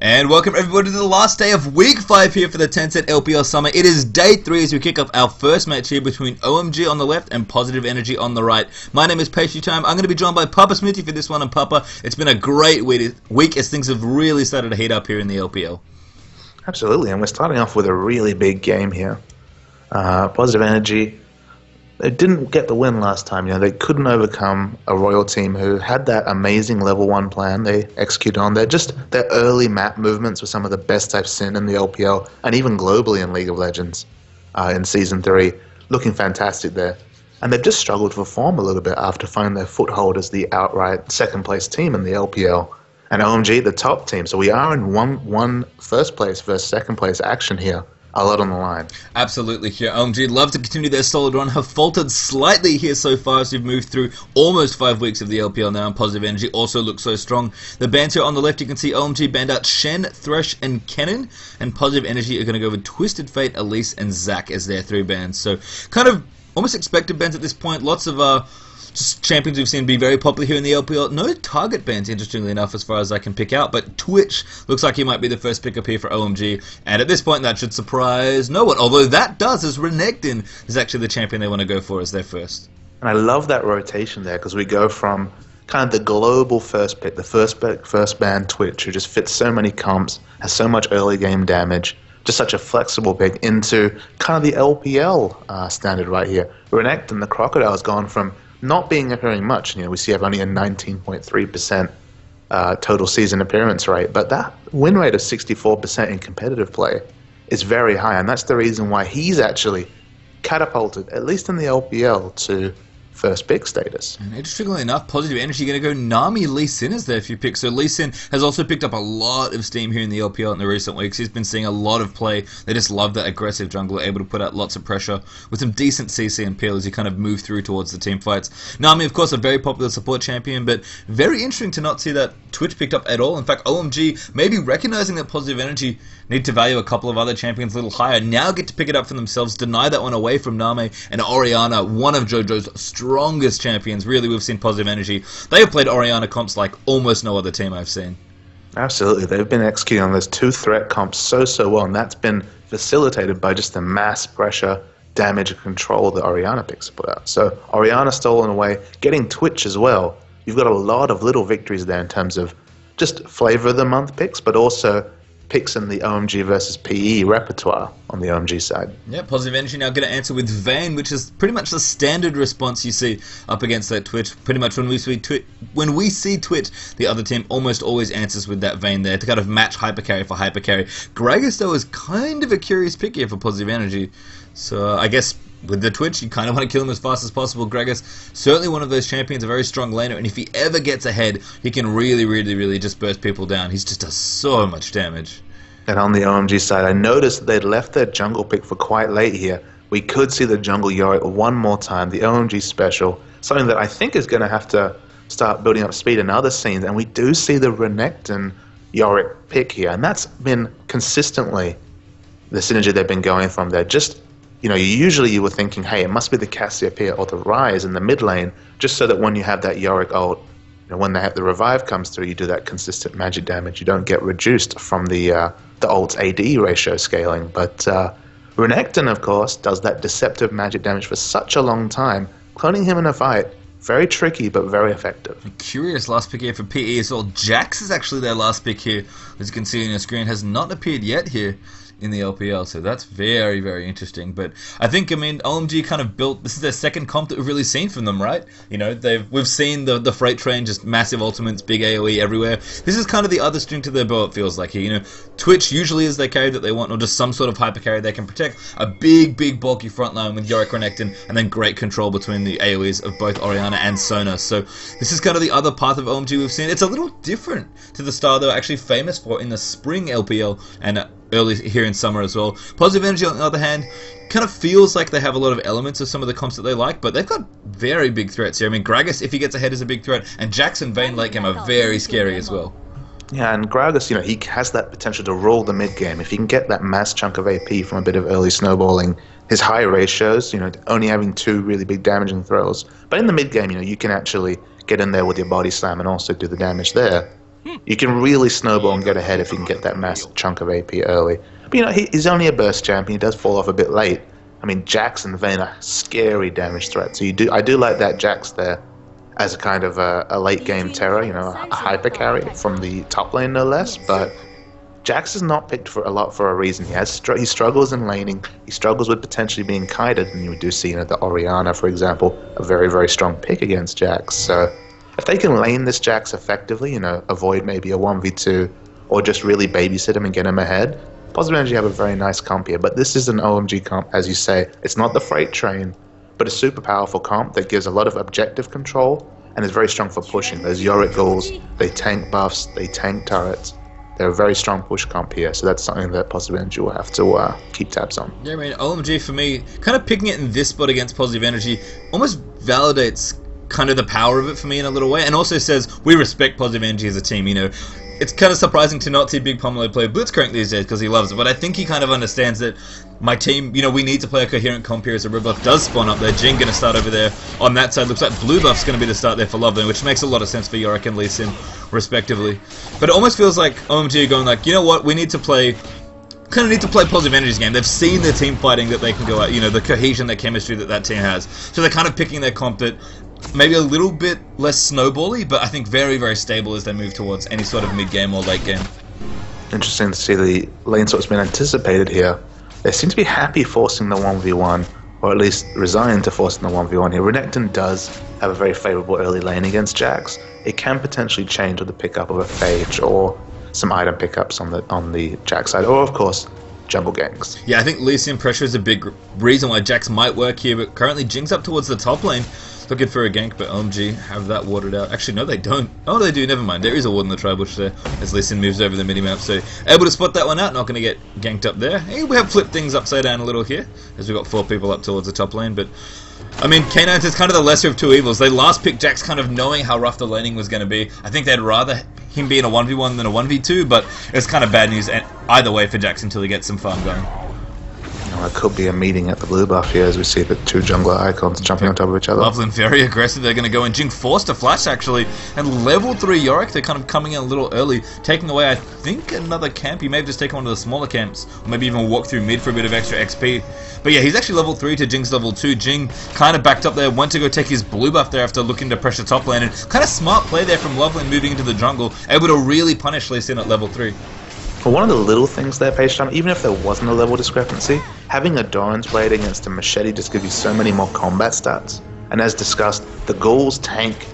And welcome everybody to the last day of week 5 here for the Tencent LPL Summer. It is day 3 as we kick off our first match here between OMG on the left and Positive Energy on the right. My name is Pastry Time. I'm going to be joined by Papa Smithy for this one. And Papa, it's been a great week as things have really started to heat up here in the LPL. Absolutely, and we're starting off with a really big game here. Positive Energy, they didn't get the win last time. They couldn't overcome a Royal team who had that amazing level 1 plan they executed on. Their early map movements were some of the best I've seen in the LPL and even globally in League of Legends in Season 3. Looking fantastic there. And they've just struggled for form a little bit after finding their foothold as the outright second-place team in the LPL. And OMG, the top team. So we are in one first place versus second place action here. A lot on the line. Absolutely here. OMG love to continue their solid run. Have faltered slightly here so far as we've moved through almost 5 weeks of the LPL now, and Positive Energy also looks so strong. The bans here on the left, you can see OMG banned out Shen, Thresh, and Kennen, and Positive Energy are going to go with Twisted Fate, Elise, and Zac as their 3 bans. So kind of almost expected bans at this point. Lots of just champions we've seen be very popular here in the LPL. No target bans, interestingly enough, as far as I can pick out, but Twitch looks like he might be the first pickup here for OMG, and at this point that should surprise no one, although that does, as Renekton is actually the champion they want to go for as their first. And I love that rotation there, because we go from kind of the global first pick, the first ban Twitch, who just fits so many comps, has so much early game damage, just such a flexible pick, into kind of the LPL standard right here. Renekton, the Crocodile, has gone from not being appearing much. We see only a 19.3% total season appearance rate, but that win rate of 64% in competitive play is very high, and that's the reason why he's actually catapulted, at least in the LPL, to first pick status. And interestingly enough, Positive Energy going to go Nami Lee Sin as their few picks. So Lee Sin has also picked up a lot of steam here in the LPL in the recent weeks. He's been seeing a lot of play. They just love that aggressive jungler, able to put out lots of pressure with some decent CC and peel as you kind of move through towards the team fights. Nami, of course, a very popular support champion, but very interesting to not see that Twitch picked up at all. In fact, OMG, maybe recognizing that Positive Energy need to value a couple of other champions a little higher, now get to pick it up for themselves, deny that one away from Nami and Orianna, one of JoJo's strongest champions. Really, we've seen Positive Energy. They have played Orianna comps like almost no other team I've seen. Absolutely. They've been executing on those 2 threat comps so well, and that's been facilitated by just the mass pressure, damage, and control that Orianna picks have put out. So Orianna stolen away, getting Twitch as well. You've got a lot of little victories there in terms of just flavor of the month picks, but also picks in the OMG versus PE repertoire on the OMG side. Yeah, Positive Energy now going to answer with Vayne, which is pretty much the standard response you see up against that Twitch. Pretty much when we see Twitch, the other team almost always answers with that Vayne there to kind of match Hypercarry for Hypercarry. Gragas, though, is kind of a curious pick here for Positive Energy. So I guess with the Twitch, you kind of want to kill him as fast as possible. Gragas, certainly one of those champions, a very strong laner, and if he ever gets ahead, he can really just burst people down. He just does so much damage. And on the OMG side, I noticed they'd left their jungle pick for quite late here. We could see the jungle Yorick one more time, the OMG special, something that I think is going to have to start building up speed in other scenes, and we do see the Renekton Yorick pick here, and that's been consistently the synergy they've been going from there. Just usually you were thinking, hey, it must be the Cassiopeia or the Ryze in the mid lane, just so that when you have that Yorick ult, when the revive comes through, you do that consistent magic damage. You don't get reduced from the ult's AD ratio scaling. But Renekton, of course, does that deceptive magic damage for such a long time. Cloning him in a fight, very tricky, but very effective. Curious last pick here for PE as well. Jax is actually their last pick here. As you can see on your screen, has not appeared yet here in the LPL, so that's very interesting. But I think, OMG kind of built, this is their second comp that we've really seen from them, right? We've seen the Freight Train, just massive ultimates, big AoE everywhere. This is kind of the other string to their bow, it feels like here. Twitch usually is their carry that they want, or just some sort of hyper carry they can protect. A big bulky front line with Yorick, Renekton, and then great control between the AoEs of both Orianna and Sona. So this is kind of the other path of OMG we've seen. It's a little different to the style they're actually famous for in the spring LPL and early here in summer as well. Positive Energy, on the other hand, kind of feels like they have a lot of elements of some of the comps that they like, but they've got very big threats here. Gragas, if he gets ahead, is a big threat, and Jackson Vayne late game are very scary as well. Yeah, and Gragas, he has that potential to rule the mid game. If he can get that mass chunk of AP from a bit of early snowballing, his high ratios, only having 2 really big damaging throws. But in the mid game, you can actually get in there with your body slam and also do the damage there. You can really snowball and get ahead if you can get that massive chunk of AP early. But you know, he's only a burst champion. He does fall off a bit late. I mean, Jax and Vayne are scary damage threats. So I do like that Jax there as a kind of a late game terror, you know, a hyper carry from the top lane no less. But Jax is not picked for a lot for a reason. He struggles in laning. He struggles with potentially being kited, and you do see, you know, the Orianna, for example, a very, very strong pick against Jax. So if they can lane this Jax effectively, you know, avoid maybe a 1v2 or just really babysit him and get him ahead, Positive Energy have a very nice comp here. But this is an OMG comp, as you say. It's not the freight train, but a super powerful comp that gives a lot of objective control and is very strong for pushing. Those Yorick goals, they tank buffs, they tank turrets. They're a very strong push comp here, so that's something that Positive Energy will have to keep tabs on. Yeah, I mean, OMG for me, kind of picking it in this spot against Positive Energy almost validates kind of the power of it for me in a little way, and also says we respect Positive Energy as a team, you know. It's kind of surprising to not see Big Pomelo play Blitzcrank these days because he loves it, but I think he kind of understands that my team, you know, we need to play a coherent comp here as a red buff does spawn up there. Jing going to start over there on that side. Looks like blue buff's going to be the start there for Loveland, which makes a lot of sense for Yorick and Lee Sin, respectively. But it almost feels like OMG going like, you know what, we need to play... kind of need to play Positive Energy's game. They've seen the team fighting that they can go at, you know, the cohesion, the chemistry that team has. So they're kind of picking their comp that maybe a little bit less snowbally, but I think very, very stable as they move towards any sort of mid-game or late game. Interesting to see the lane sort's been anticipated here. They seem to be happy forcing the 1v1, or at least resigned to forcing the 1v1 here. Renekton does have a very favourable early lane against Jax. It can potentially change with the pickup of a Phage or some item pickups on the Jax side, or of course jungle ganks. Yeah, I think Lee Sin pressure is a big reason why Jax might work here, but currently Jing's up towards the top lane, looking for a gank, but OMG have that watered out. Actually, no, they don't. Oh, they do, never mind. There is a ward in the tri-bush there, as Lee Sin moves over the minimap, so able to spot that one out, not going to get ganked up there. Hey, we have flipped things upside down a little here, as we've got 4 people up towards the top lane, but I mean, K9 is kind of the lesser of two evils. They last picked Jax kind of knowing how rough the laning was going to be. I think they'd rather him be in a 1v1 than a 1v2, but it's kind of bad news either way for Jax until he gets some farm going. It could be a meeting at the blue buff here as we see the 2 jungler icons jumping on top of each other. Loveland very aggressive. They're going to go in. Jing forced to flash actually. And level 3 Yorick, they're kind of coming in a little early, taking away, I think, another camp. He may have just taken one of the smaller camps, or maybe even walk through mid for a bit of extra XP. But yeah, he's actually level 3 to Jing's level 2. Jing kind of backed up there, went to go take his blue buff there after looking to pressure top lane. And kind of smart play there from Loveland moving into the jungle, able to really punish Lee Sin at level 3. But one of the little things there, Page Time, even if there wasn't a level discrepancy, having a Doran's Blade against a Machete just gives you so many more combat stats. And as discussed, the ghouls tank,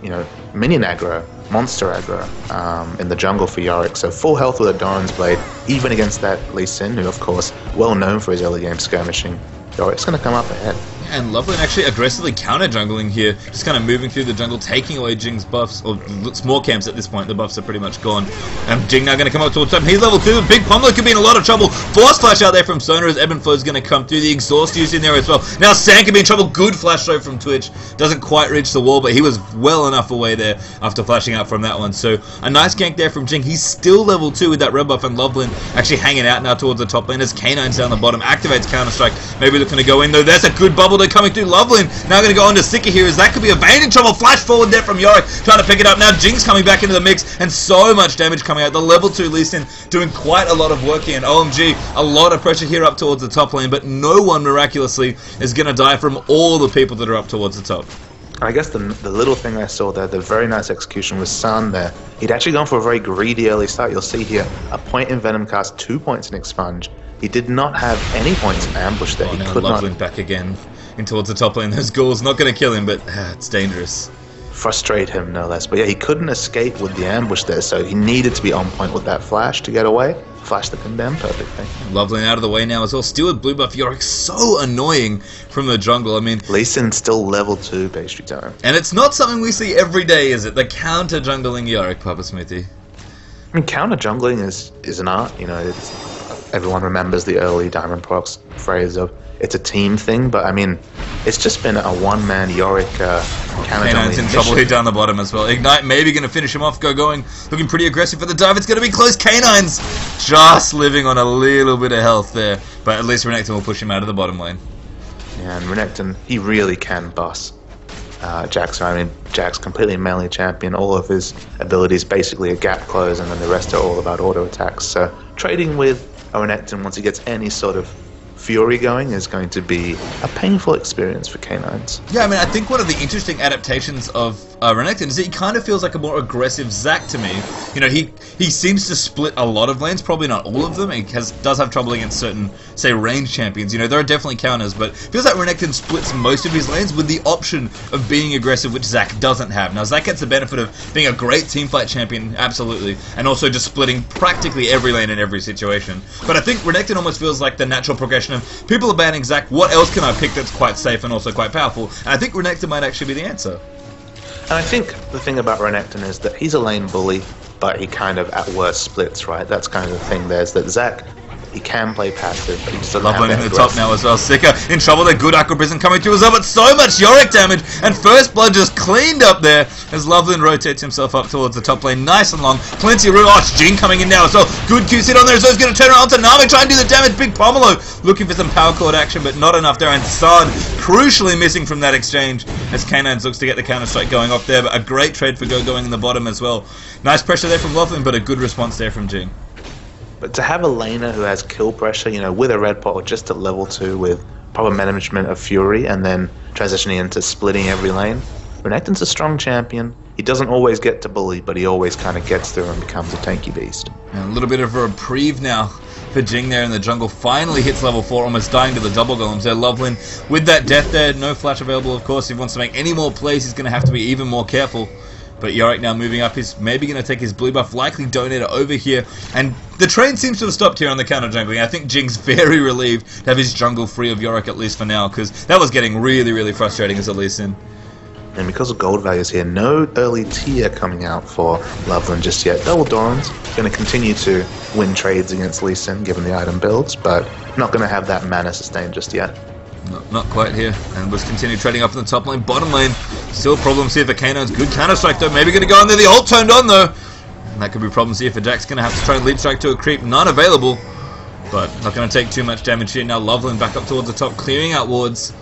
you know, minion aggro, monster aggro in the jungle for Yorick. So full health with a Doran's Blade, even against that Lee Sin, who of course, well known for his early game skirmishing. Yorick's going to come up ahead. And Loveland actually aggressively counter-jungling here, just kind of moving through the jungle, taking away Jing's buffs, or small camps at this point, the buffs are pretty much gone. And Jing now going to come up towards top, he's level 2, Big Pomelo could be in a lot of trouble, Force Flash out there from Sona as Ebb and Flow's going to come through, the exhaust used in there as well. Now San could be in trouble, good flash throw from Twitch, doesn't quite reach the wall, but he was well enough away there after flashing out from that one. So a nice gank there from Jing, he's still level 2 with that red buff, and Loveland actually hanging out now towards the top lane as K9's down the bottom, activates Counter-Strike, maybe looking to go in though, there's a good bubble there coming through. Loveland now going to go on to Sika here as that could be a Vayne in trouble. Flash forward there from Yorick trying to pick it up. Now Jing's coming back into the mix and so much damage coming out. The level 2 Lee Sin doing quite a lot of work here, and OMG a lot of pressure here up towards the top lane, but no one miraculously is going to die from all the people that are up towards the top. I guess the little thing I saw there, the very nice execution was San there. He'd actually gone for a very greedy early start. You'll see here a point in Venom Cast, 2 points in Expunge. He did not have any points in Ambush there. Oh, now Loveland back again in towards the top lane. Those ghouls not going to kill him, but it's dangerous. Frustrate him, no less. But yeah, he couldn't escape with the ambush there, so he needed to be on point with that flash to get away. Flash the pin down perfectly. Loveland out of the way now as well. Still with blue buff Yorick, so annoying from the jungle. I mean, Lee Sin's still level 2 pastry time. And it's not something we see every day, is it? The counter jungling Yorick, Papa Smithy. I mean, counter jungling is an art. You know, everyone remembers the early Diamond Procs phrase of it's a team thing, but I mean, it's just been a one-man Yorick counter jungling. in trouble here down the bottom as well. Ignite maybe going to finish him off, going, looking pretty aggressive for the dive. It's going to be close. K9's just living on a little bit of health there, but at least Renekton will push him out of the bottom lane. Yeah, and Renekton, he really can boss. Jax. I mean, Jax completely melee champion. All of his abilities basically a gap close, and then the rest are all about auto attacks. So trading with a Renekton once he gets any sort of fury going is going to be a painful experience for K9s. Yeah, I mean, I think one of the interesting adaptations of Renekton is that he kind of feels like a more aggressive Zac to me. You know, he seems to split a lot of lanes, probably not all of them. He does have trouble against certain, say, range champions. You know, there are definitely counters, but it feels like Renekton splits most of his lanes with the option of being aggressive, which Zac doesn't have. Now, Zac gets the benefit of being a great teamfight champion, absolutely, and also just splitting practically every lane in every situation. But I think Renekton almost feels like the natural progression of people are banning Zac, what else can I pick that's quite safe and also quite powerful? And I think Renekton might actually be the answer. And I think the thing about Renekton is that he's a lane bully, but he kind of at worst splits, right? That's kind of the thing there, is that Zac, he can play passive, but he just doesn't Loveland have in that the top now as well. Sika in trouble. The good Aqua Prison coming through as well, but so much Yorick damage, and First Blood just cleaned up there as Loveland rotates himself up towards the top lane. Nice and long. Plenty of room. Oh, it's Jing coming in now as well. Good Q sit on there as well. He's going to turn around to Nami, try and do the damage. Big Pomelo looking for some power chord action, but not enough there. And Sard crucially missing from that exchange as K9s looks to get the counter strike going off there, but a great trade for Go going in the bottom as well. Nice pressure there from Loveland, but a good response there from Jing. But to have a laner who has kill pressure, you know, with a red pot or just at level 2 with proper management of Fury and then transitioning into splitting every lane, Renekton's a strong champion. He doesn't always get to bully, but he always kind of gets through and becomes a tanky beast. And a little bit of a reprieve now for Jing there in the jungle. Finally hits level 4, almost dying to the double golems there. Loveland with that death there, no flash available of course. If he wants to make any more plays, he's going to have to be even more careful. But Yorick now moving up, he's maybe going to take his blue buff, likely Donator over here. And the train seems to have stopped here on the counter jungling. I think Jing's very relieved to have his jungle free of Yorick, at least for now, because that was getting really, really frustrating as a Lee Sin. And because of gold values here, no early tier coming out for Loveland just yet. Double Doran's going to continue to win trades against Lee Sin, given the item builds, but not going to have that mana sustain just yet. Not quite here, and was continue trading up in the top lane. Bottom lane, still problems here for K9s. Good counter strike though, maybe going to go in there. The ult turned on though, and that could be problems here for Jax. Going to have to try and leap strike to a creep, none available, but not going to take too much damage here. Now Loveland back up towards the top, clearing out wards,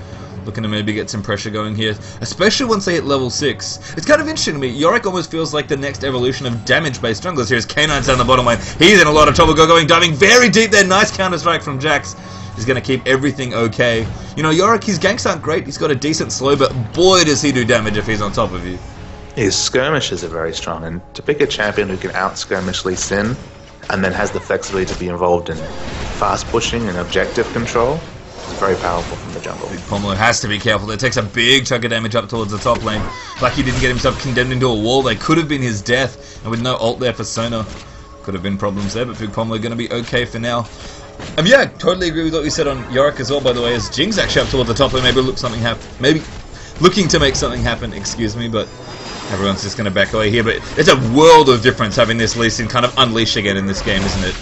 looking to maybe get some pressure going here, especially once they hit level 6. It's kind of interesting to me. Yorick almost feels like the next evolution of damage-based junglers. Here's K9s down the bottom lane. He's in a lot of trouble. Going diving very deep there. Nice counter strike from Jax. He's going to keep everything okay. You know, Yorick, his ganks aren't great. He's got a decent slow, but boy does he do damage if he's on top of you. His skirmishes are very strong, and to pick a champion who can out-skirmish Lee Sin and then has the flexibility to be involved in fast pushing and objective control is very powerful from the jungle. Big Pomelo has to be careful. It takes a big chunk of damage up towards the top lane. Lucky he didn't get himself condemned into a wall. They could have been his death, and with no ult there for Sona, could have been problems there, but Big Pomelo going to be okay for now. Yeah, totally agree with what you said on Yorick as well, by the way, as Jing's actually up towards the top lane, maybe looking to make something happen, excuse me, but everyone's just going to back away here. But it's a world of difference having this Lee Sin kind of unleash again in this game, isn't it?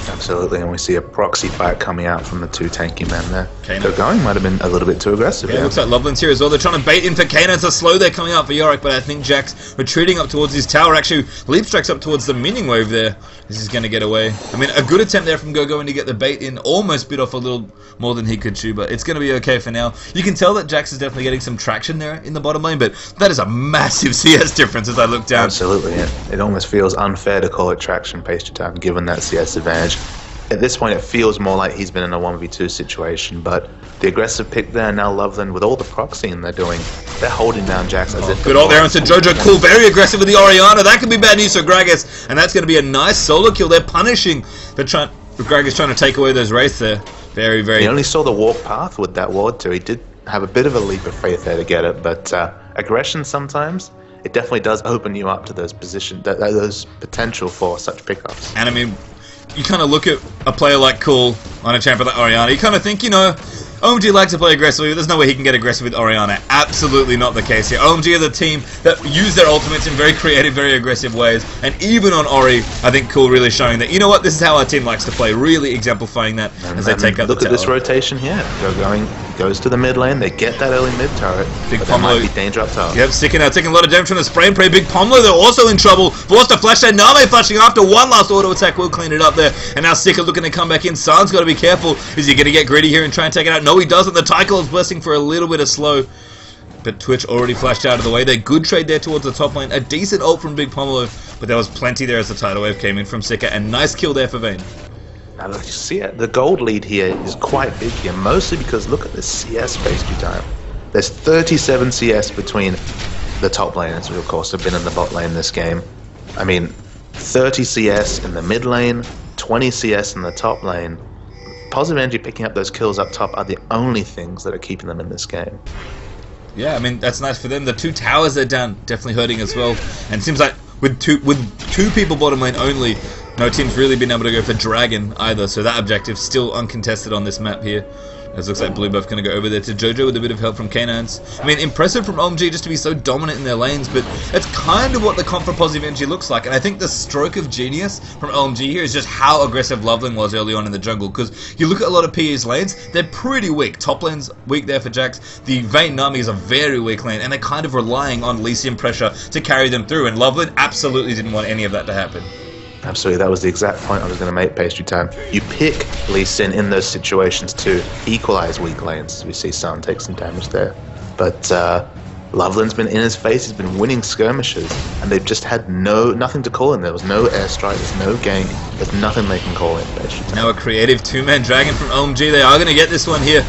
Absolutely, and we see a proxy fight coming out from the two tanky men there. K9. Going might have been a little bit too aggressive. Yeah, looks like Loveland's here as well. They're trying to bait in for K9. It's a slow there coming out for Yorick, but I think Jax retreating up towards his tower. Actually, leap strikes up towards the minion wave there. This is going to get away. I mean, a good attempt there from Go to get the bait in. Almost bit off a little more than he could chew, but it's going to be okay for now. You can tell that Jax is definitely getting some traction there in the bottom lane, but that is a massive CS difference as I look down. Absolutely, yeah. It almost feels unfair to call it traction pastry time, given that CS advantage. At this point, it feels more like he's been in a 1v2 situation, but the aggressive pick there, now Loveland, with all the proxying they're doing, they're holding down Jax as if... Good ult there onto Jojo. Cool, very aggressive with the Orianna. That could be bad news for Gragas, and that's going to be a nice solo kill. They're punishing. Gragas trying to take away those wraiths there. Very, very... He only saw the walk path with that ward too. He did have a bit of a leap of faith there to get it, but aggression sometimes, it definitely does open you up to those those potential for such pickups. And I mean, you kind of look at a player like Cool on a champion like Orianna, you kind of think, you know, OMG likes to play aggressively, but there's no way he can get aggressive with Orianna. Absolutely not the case here. OMG are the team that use their ultimates in very creative, very aggressive ways, and even on Ori, I think Cool really showing that, you know what, this is how our team likes to play, really exemplifying that as they take out the tower. Look at this rotation here. Goes to the mid lane, they get that early mid turret, Big but Pomelo there might be danger up top. Yep, sticking out, taking a lot of damage from the spray and pray. Big Pomelo, they're also in trouble. Forced to flash there. Name flashing after one last auto attack will clean it up there. And now Sika looking to come back in. San's got to be careful. Is he going to get greedy here and try and take it out? No, he doesn't. The Tycho is blessing for a little bit of slow. but Twitch already flashed out of the way. They good trade there towards the top lane. A decent ult from Big Pomelo, but there was plenty there as the tidal wave came in from Sika, and nice kill there for Vayne. Now look, you see it, the gold lead here is quite big here, mostly because look at this CS pastry time. There's 37 CS between the top laners, who of course have been in the bot lane this game. I mean, 30 CS in the mid lane, 20 CS in the top lane. Positive Energy picking up those kills up top are the only things that are keeping them in this game. Yeah, I mean, that's nice for them. The 2 towers they're down, definitely hurting as well. And it seems like with two people bottom lane only, no team's really been able to go for Dragon either. So that objective still uncontested on this map here. As it looks like Blue Buff going to go over there to Jojo with a bit of help from K9s. I mean, impressive from OMG just to be so dominant in their lanes, but that's kind of what the comp for Positive Energy looks like. And I think the stroke of genius from OMG here is just how aggressive Loveland was early on in the jungle. Because you look at a lot of PE's lanes, they're pretty weak. Top lane's weak there for Jax. The Vayne Nami is a very weak lane, and they're kind of relying on Lee Sin pressure to carry them through. And Loveland absolutely didn't want any of that to happen. Absolutely, that was the exact point I was going to make, Pastry Time. You pick Lee Sin in those situations to equalize weak lanes. We see Sun take some damage there. But Loveland's been in his face, he's been winning skirmishes, and they've just had nothing to call in. There was no airstrike, there's no gank, there's nothing they can call in, Pastry Time. Now a creative 2-man dragon from OMG, they are going to get this one here.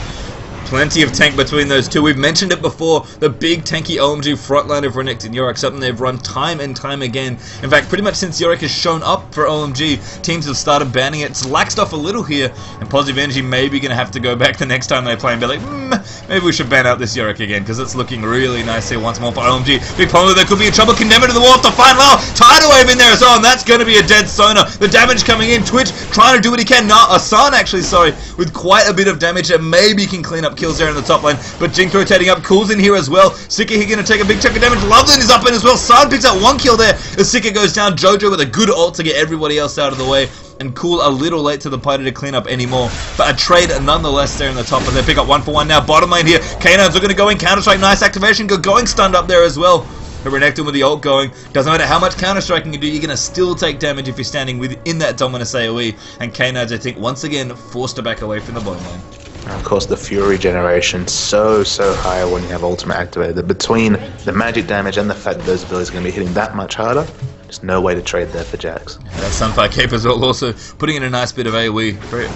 Plenty of tank between those two. We've mentioned it before, the big tanky OMG frontline of Renekton and Yorick, something they've run time and time again. In fact, pretty much since Yorick has shown up for OMG, teams have started banning it. It's laxed off a little here, and Positive Energy may be going to have to go back the next time they play and be like, maybe we should ban out this Yorick again, because it's looking really nice here once more for OMG. Big Pomelo, there could be in trouble, condemn it to the wall to find Lau. Tidal Wave in there as well, and that's going to be a dead Sona. The damage coming in, Twitch trying to do what he can. Asan actually, sorry, with quite a bit of damage, and maybe can clean up kills there in the top lane. But Jinx rotating up, Cool's in here as well. Sika here going to take a big chunk of damage. Loveland is up in as well. San picks up 1 kill there as Sika goes down. Jojo with a good ult to get everybody else out of the way. And Cool a little late to the party to clean up anymore. But a trade nonetheless there in the top. And they pick up 1-for-1 now. Bottom lane here. K9s are going to go in. Counter-Strike, nice activation. Going stunned up there as well. But Renekton with the ult going. Doesn't matter how much counter-striking you do, you're going to still take damage if you're standing within that Dominus AoE. And K9s, I think, once again, forced to back away from the bottom lane. And of course, the Fury generation so high when you have Ultimate activated. Between the magic damage and the fact that those abilities are going to be hitting that much harder, there's no way to trade there for Jax. That Sunfire Cape as well, also putting in a nice bit of AoE. Very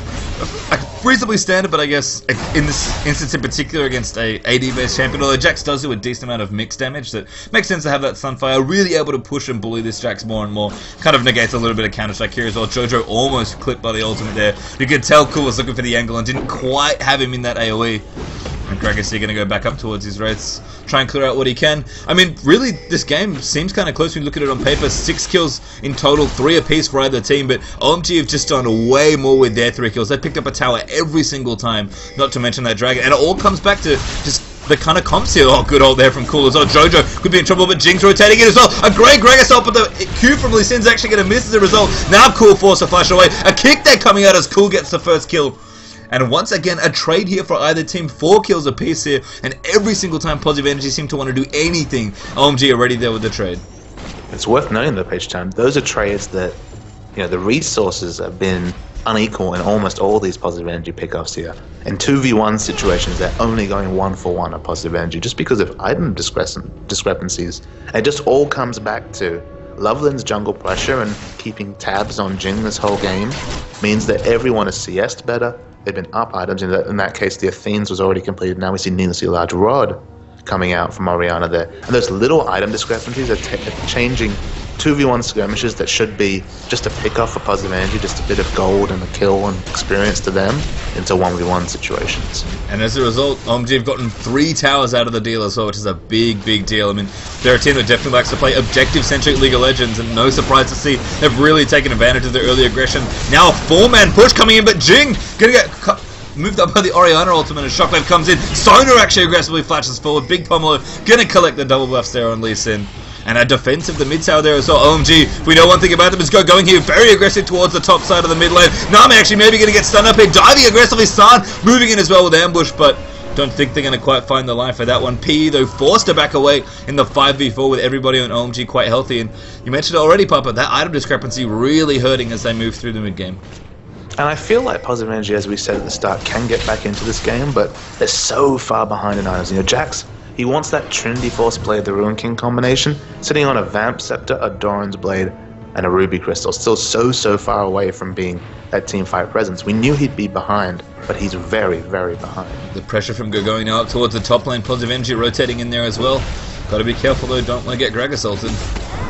reasonably standard, but I guess in this instance in particular against a AD-based champion, although Jax does do a decent amount of mixed damage, that makes sense to have that Sunfire really able to push and bully this Jax more and more. Kind of negates a little bit of Counter-Strike here as well. Jojo almost clipped by the ultimate there. You could tell Cool was looking for the angle and didn't quite have him in that AoE. And Gragassi going to go back up towards his wraiths, try and clear out what he can. I mean, really, this game seems kind of close when you look at it on paper. 6 kills in total, 3 apiece for either team, but OMG have just done way more with their 3 kills. They picked up a tower every single time, not to mention that dragon. And it all comes back to just the kind of comps here. Oh, good ult there from Cool as well. Jojo could be in trouble, but Jinx rotating in as well. A great Gragas ult, but the Q from Lee Sin's actually going to miss as a result. Now Cool forced to flash away. A kick there coming out as Cool gets the first kill. And once again, a trade here for either team. 4 kills apiece here. And every single time Positive Energy seem to want to do anything, OMG already there with the trade. It's worth noting though, Page Time, those are trades that, you know, the resources have been unequal in almost all these Positive Energy pickoffs here. In 2v1 situations, they're only going 1-for-1 at Positive Energy just because of item discrepancies. It just all comes back to Loveland's jungle pressure and keeping tabs on Jing this whole game means that everyone is CS'd better. They've been up items. In that case, the Athenes was already completed. Now we see needlessly large rod coming out from Orianna there. And those little item discrepancies are changing 2v1 skirmishes that should be just a pick-off for Positive Energy, just a bit of gold and a kill and experience to them, into 1v1 situations. And as a result, OMG have gotten 3 towers out of the deal as well, which is a big deal. I mean, they're a team that definitely likes to play objective-centric League of Legends, and no surprise to see they've really taken advantage of their early aggression. Now a 4-man push coming in, but Jing gonna get moved up by the Orianna ultimate as Shockwave comes in. Sona actually aggressively flashes forward. Big Pomelo gonna collect the double buffs there on Lee Sin. And a defense of the mid tower there as well. OMG, we know one thing about them is going here very aggressive towards the top side of the mid lane. Nami actually maybe going to get stunned up here. Diving aggressively, San moving in as well with ambush, but don't think they're going to quite find the line for that one. PE, though, forced to back away in the 5v4 with everybody on OMG quite healthy. And you mentioned it already, Papa, that item discrepancy really hurting as they move through the mid game. And I feel like Positive Energy, as we said at the start, can get back into this game, but they're so far behind in items. You know, Jax He wants that Trinity Force Blade, the Ruin King combination, sitting on a Vamp Scepter, a Doran's Blade, and a Ruby Crystal. Still so far away from being that teamfight presence. We knew he'd be behind, but he's very behind. The pressure from going now up towards the top lane. Positive Energy rotating in there as well. Got to be careful though, don't want to get Greg assaulted.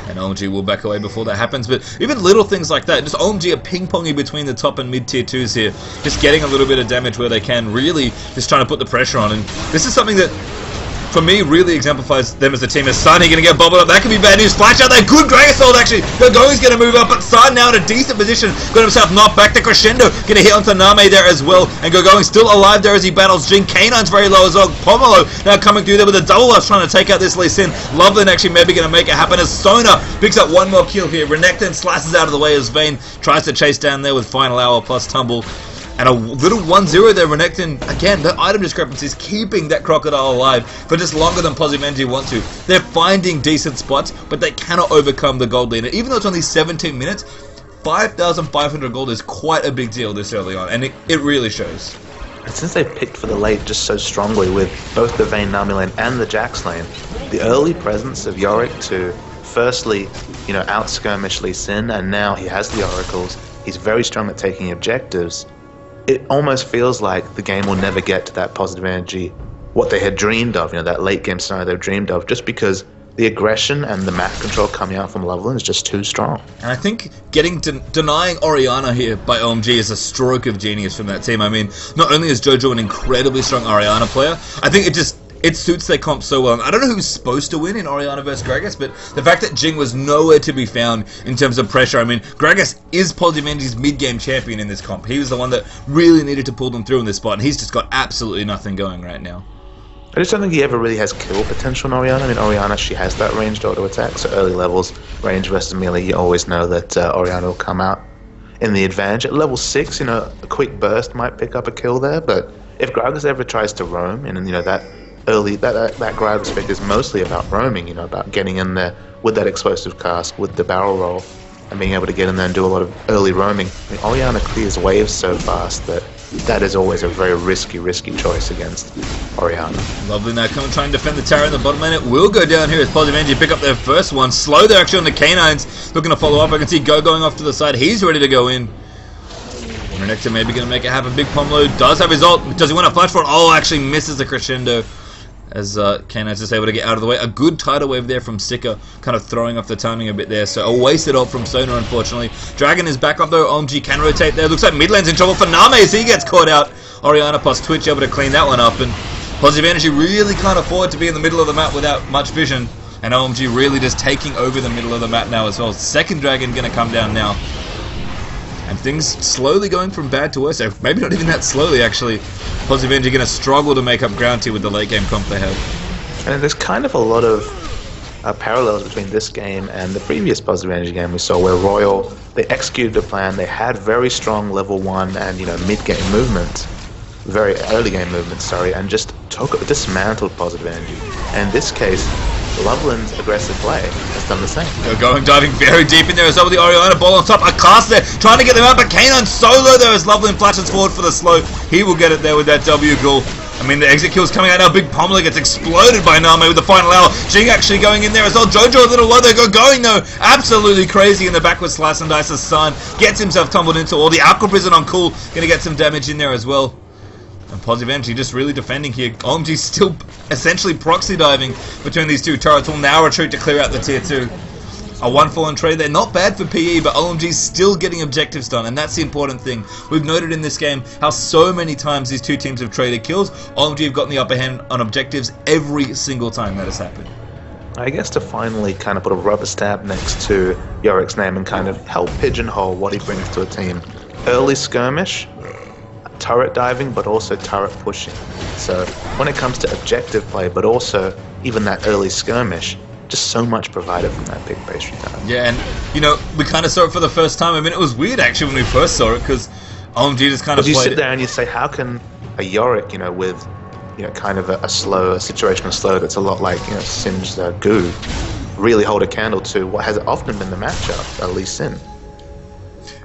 And OMG will back away before that happens. But even little things like that, just OMG are ping-ponging between the top and mid-tier 2s here. Just getting a little bit of damage where they can, really just trying to put the pressure on. And this is something that, for me, really exemplifies them as a team. As Sunny going to get bobbled up. That could be bad news. Flash out there. Good Greg Assault, actually. Gogo's going to move up, but Sun now in a decent position. Got himself knocked back to Crescendo. Going to hit onto Name there as well. And Gogo's still alive there as he battles Jing. K9's very low as well. Pomelo now coming through there with a double rush trying to take out this Lee Sin. Loveland actually maybe going to make it happen as Sona picks up one more kill here. Renekton slices out of the way as Vayne tries to chase down there with Final Hour plus Tumble. And a little 1-0 there, Renekton, again, the item discrepancies keeping that Crocodile alive for just longer than Positive Energy want to. They're finding decent spots, but they cannot overcome the gold lead. Even though it's only 17 minutes, 5,500 gold is quite a big deal this early on, and it really shows. And since they picked for the late just so strongly with both the Vayne Nami lane and the Jax lane, the early presence of Yorick to firstly, out-skirmish Lee Sin, and now he has the Oracles, he's very strong at taking objectives. It almost feels like the game will never get to that Positive Energy, what they had dreamed of, that late game scenario they've dreamed of, just because the aggression and the map control coming out from Loveland is just too strong. And I think denying Orianna here by OMG is a stroke of genius from that team. I mean, not only is Jojo an incredibly strong Orianna player, I think it suits their comp so well. I don't know who's supposed to win in Orianna versus Gragas, but the fact that Jing was nowhere to be found in terms of pressure. I mean, Gragas is Positive Energy's mid-game champion in this comp. He was the one that really needed to pull them through in this spot, and he's just got absolutely nothing going right now. I just don't think he ever really has kill potential in Orianna. I mean, Orianna, she has that ranged auto attack, so early levels, range versus melee, you always know that Orianna will come out in the advantage. At level 6, a quick burst might pick up a kill there, but if Gragas ever tries to roam, and that Gragas pick is mostly about roaming, about getting in there with that explosive cask, with the barrel roll, and being able to get in there and do a lot of early roaming. I mean, Orianna clears waves so fast that is always a very risky choice against Orianna. Lovely now coming trying to defend the tower in the bottom lane. It will go down here as Positive Energy pick up their first one. Slow there actually on the K9s. Looking to follow up. I can see Go going off to the side. He's ready to go in. Renekton maybe going to make it happen. Big Pomelo does have his ult. Does he want to flash for it? Oh, actually misses the Crescendo as K9's just able to get out of the way. A good tidal wave there from Sika, kind of throwing off the timing a bit there. So a wasted ult from Sona, unfortunately. Dragon is back up though. OMG can rotate there. Looks like mid lane's in trouble for Name as he gets caught out. Orianna plus Twitch able to clean that one up. And Positive Energy really can't afford to be in the middle of the map without much vision. And OMG really just taking over the middle of the map now as well. Second Dragon going to come down now. And things slowly going from bad to worse. Maybe not even that slowly, actually. Positive Energy going to struggle to make up ground here with the late game comp they have. And there's kind of a lot of parallels between this game and the previous Positive Energy game we saw, where Royal, they executed a plan, they had very strong level 1 and mid-game movement, very early game movement, sorry, and just dismantled Positive Energy. And in this case, Loveland's aggressive play has done the same. Going diving very deep in there as well with the Orianna ball on top. A cast there, trying to get them out, but K9 solo there as Loveland flashes forward for the slow. He will get it there with that W ghoul. I mean, the exit kill's coming out now. Big Pomelo gets exploded by Name with the final hour. Jing actually going in there as well. Jojo a little low there. Going though. Absolutely crazy in the backward slice and dice as Sun gets himself tumbled into all. The Aqua Prison on Cool. Going to get some damage in there as well. And Positive Energy just really defending here. OMG still essentially proxy diving between these two turrets. Will now retreat to clear out the tier 2. A 1-fallen trade there. Not bad for PE, but OMG's still getting objectives done, and that's the important thing. We've noted in this game how so many times these two teams have traded kills. OMG have gotten the upper hand on objectives every single time that has happened. I guess to finally kind of put a rubber stamp next to Yorick's name and kind of help pigeonhole what he brings to a team. Early skirmish, turret diving, but also turret pushing. So when it comes to objective play, but also even that early skirmish, just so much provided from that big pastry time. Yeah, and we kind of saw it for the first time. I mean, it was weird actually when we first saw it because OMG just kind of played. You sit there and you say, how can a Yorick, with kind of a situational slow that's a lot like Sin's Goo, really hold a candle to what has often been the matchup, Lee Sin.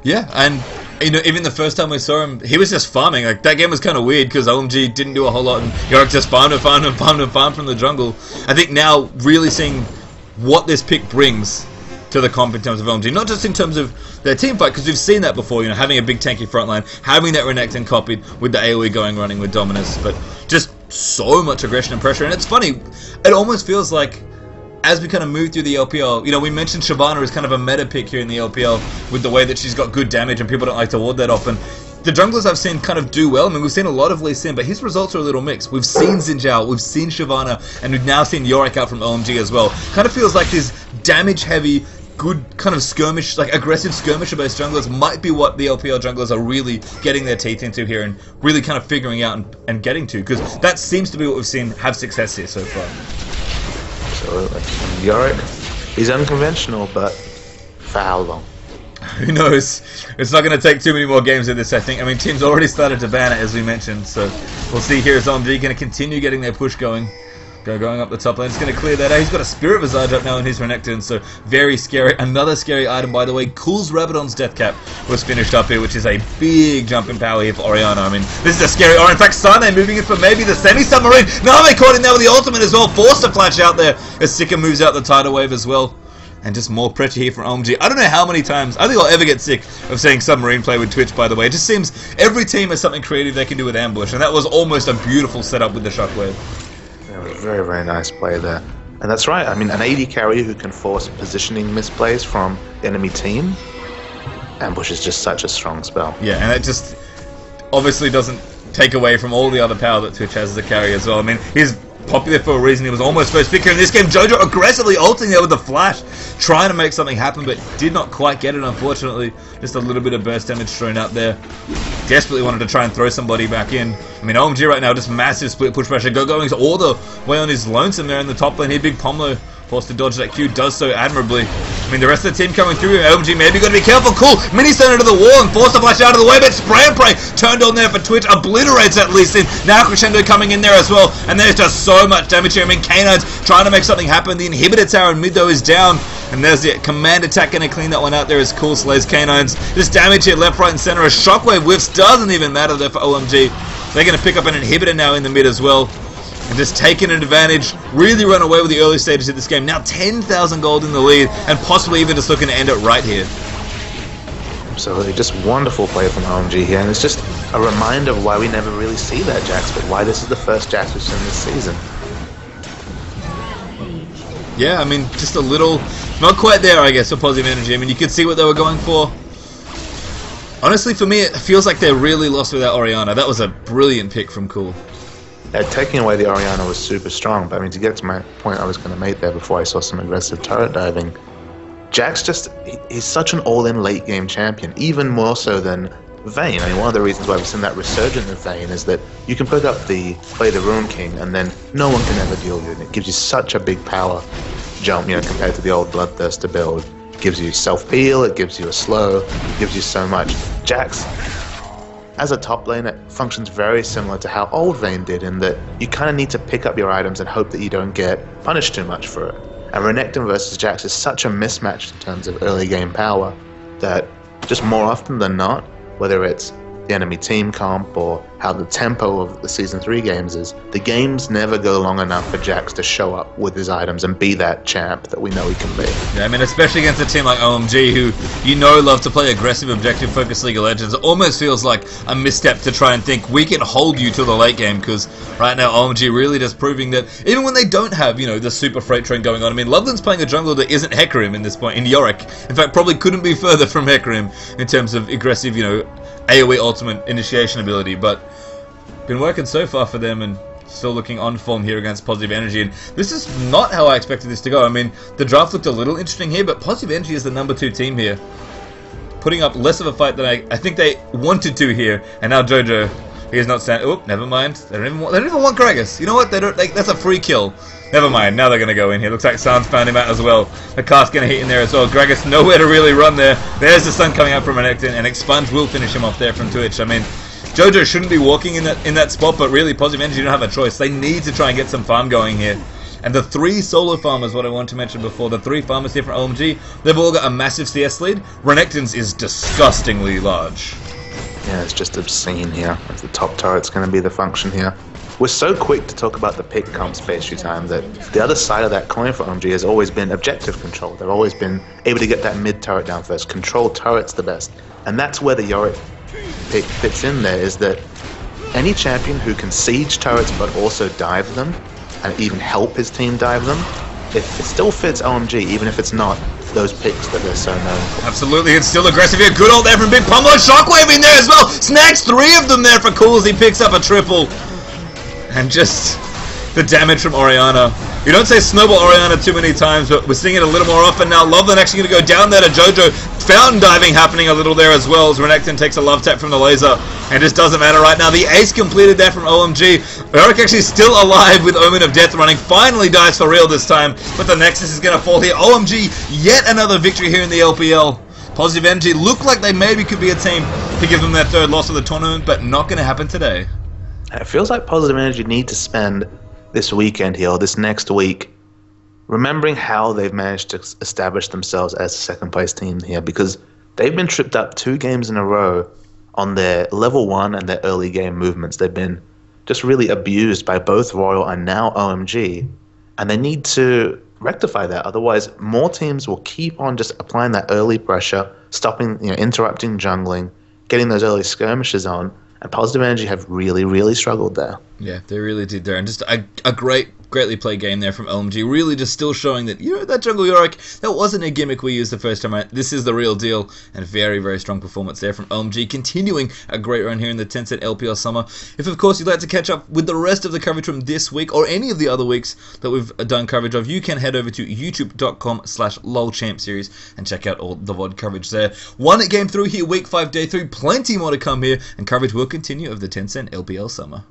Yeah, and You know, even the first time we saw him, he was just farming. Like, that game was kind of weird because OMG didn't do a whole lot, and Yorick just farmed from the jungle. I think now, really seeing what this pick brings to the comp in terms of OMG, not just in terms of their team fight, because we've seen that before, you know, having a big tanky frontline, having that Renekton copied with the AoE running with Dominus, but just so much aggression and pressure. And it's funny, it almost feels like as we kind of move through the LPL, you know, we mentioned Shyvana as kind of a meta pick here in the LPL with the way that she's got good damage and people don't like to ward that often. The junglers I've seen kind of do well. I mean, we've seen a lot of Lee Sin, but his results are a little mixed. We've seen Xin Zhao, we've seen Shyvana, and we've now seen Yorick out from OMG as well. Kind of feels like this damage-heavy, good kind of skirmish, like aggressive skirmisher-based junglers might be what the LPL junglers are really getting their teeth into here and really kind of figuring out and getting to, because that seems to be what we've seen have success here so far. Absolutely. And Yorick, he's unconventional, but for how long? Who knows? It's not going to take too many more games of this, I think. I mean, teams already started to ban it, as we mentioned, so we'll see here. Is OMG going to continue getting their push going? Going up the top lane. It's going to clear that out. He's got a Spirit Visage up now in his Renekton, so very scary. Another scary item, by the way. Cool's Rabadon's Death Cap was finished up here, which is a big jump in power here for Orianna. I mean, this is a scary... Or in fact, Sane moving in for maybe the semi-submarine. Name caught in there with the ultimate as well. Forced to flash out there as Sika moves out the tidal wave as well. And just more pressure here from OMG. I don't know how many times, I think I'll ever get sick of saying submarine play with Twitch, by the way. It just seems every team has something creative they can do with ambush, and that was almost a beautiful setup with the Shockwave. Yeah, it was very, very nice play there. And that's right, I mean, an AD carrier who can force positioning misplays from the enemy team, ambush is just such a strong spell. Yeah, and it just obviously doesn't take away from all the other power that Twitch has as a carrier as well. I mean, he's popular for a reason. He was almost first picker in this game. Jojo aggressively ulting there with the flash, trying to make something happen, but did not quite get it, unfortunately. Just a little bit of burst damage thrown out there. Desperately wanted to try and throw somebody back in. I mean, OMG right now, just massive split push pressure. Going all the way on his lonesome there in the top lane here. Big Pomelo forced to dodge that Q, does so admirably. I mean, the rest of the team coming through. OMG maybe got to be careful. Cool. Mini stone into the wall and forced to flash out of the way, but Spray and Pray turned on there for Twitch. Obliterates that Lee Sin. Now Crescendo coming in there as well. And there's just so much damage here. I mean, K9's trying to make something happen. The inhibitor tower in mid though is down. And there's the command attack going to clean that one out there as Cool slays K9's. This damage here left, right, and center. A Shockwave whiffs doesn't even matter there for OMG. They're going to pick up an inhibitor now in the mid as well. And just taking an advantage, really run away with the early stages of this game. Now 10,000 gold in the lead, and possibly even just looking to end it right here. Absolutely, just wonderful play from OMG here, and it's just a reminder of why we never really see that Jax, but why this is the first Jax we've seen this season. Yeah, I mean, just a little, not quite there, I guess, for Positive Energy. I mean, you could see what they were going for. Honestly, for me, it feels like they're really lost without Orianna. That was a brilliant pick from Cool. Taking away the Orianna was super strong, but I mean, to get to my point I was going to make there before I saw some aggressive turret diving, Jax just, he's such an all-in late-game champion, even more so than Vayne. I mean, one of the reasons why we've seen that resurgence of Vayne is that you can pick up play the Rune King, and then no one can ever deal with it. It gives you such a big power jump, you know, compared to the old Bloodthirster build. It gives you self-heal, it gives you a slow, it gives you so much. Jax, as a top lane, it functions very similar to how old Vayne did, in that you kind of need to pick up your items and hope that you don't get punished too much for it. And Renekton versus Jax is such a mismatch in terms of early game power that just more often than not, whether it's the enemy team comp or how the tempo of the Season 3 games is, the games never go long enough for Jax to show up with his items and be that champ that we know he can be. Yeah, I mean, especially against a team like OMG, who you know love to play aggressive, objective-focused League of Legends. It almost feels like a misstep to try and think we can hold you to the late game, because right now OMG really just proving that even when they don't have, you know, the super freight train going on. I mean, Loveland's playing a jungler that isn't Hecarim in this point, in Yorick. In fact, probably couldn't be further from Hecarim in terms of aggressive, you know, AoE ultimate initiation ability, but been working so far for them and still looking on form here against Positive Energy. And this is not how I expected this to go. I mean, the draft looked a little interesting here, but Positive Energy is the number 2 team here, putting up less of a fight than I think they wanted to here. And now Jojo, he is not standing. Oh, never mind. They don't even want Gragas. You know what? They don't. That's a free kill. Never mind. Now they're going to go in here. Looks like Sans found him out as well. The cast going to hit in there as well. Gragas nowhere to really run there. There's the sun coming out from Renekton, and Expunge will finish him off there from Twitch. I mean, Jojo shouldn't be walking in that spot, but really, Positive Energy don't have a choice. They need to try and get some farm going here. And the 3 solo farmers, what I wanted to mention before, the 3 farmers here from OMG, they've all got a massive CS lead. Renekton's is disgustingly large. Yeah, it's just obscene here. If the top turret's going to be the function here. We're so quick to talk about the pick comp space time that the other side of that coin for OMG has always been objective control. They've always been able to get that mid turret down first. Control turret's the best. And that's where the Yorick pick fits in there, is that any champion who can siege turrets but also dive them, and even help his team dive them, it still fits OMG, even if it's not those picks that they're so known for. Absolutely, it's still aggressive here. Good old there from Big Pummel. Shockwave in there as well. Snags 3 of them there for Cools. He picks up a triple. And just the damage from Orianna. You don't say Snowball Orianna too many times, but we're seeing it a little more often now. Loveland actually going to go down there to Jojo. Fountain diving happening a little there as well as Renekton takes a love tap from the laser. And just doesn't matter right now. The ace completed there from OMG. Yorick actually still alive with Omen of Death running. Finally dies for real this time. But the Nexus is going to fall here. OMG, yet another victory here in the LPL. Positive Energy look like they maybe could be a team to give them their 3rd loss of the tournament, but not going to happen today. It feels like Positive Energy need to spend this weekend here, or this next week, remembering how they've managed to establish themselves as a 2nd place team here, because they've been tripped up 2 games in a row on their level 1 and their early game movements. They've been just really abused by both Royal and now OMG, and they need to rectify that. Otherwise, more teams will keep on just applying that early pressure, stopping, interrupting jungling, getting those early skirmishes on. And Positive Energy have really, really struggled there. Yeah, they really did there. And just a greatly played game there from OMG. Really just still showing that, that Jungle Yorick, that wasn't a gimmick we used the first time out. This is the real deal. And very, very strong performance there from OMG. Continuing a great run here in the Tencent LPL Summer. If, of course, you'd like to catch up with the rest of the coverage from this week or any of the other weeks that we've done coverage of, you can head over to youtube.com/lolchampseries and check out all the VOD coverage there. One game through here, week 5, day 3. Plenty more to come here. And coverage will continue of the Tencent LPL Summer.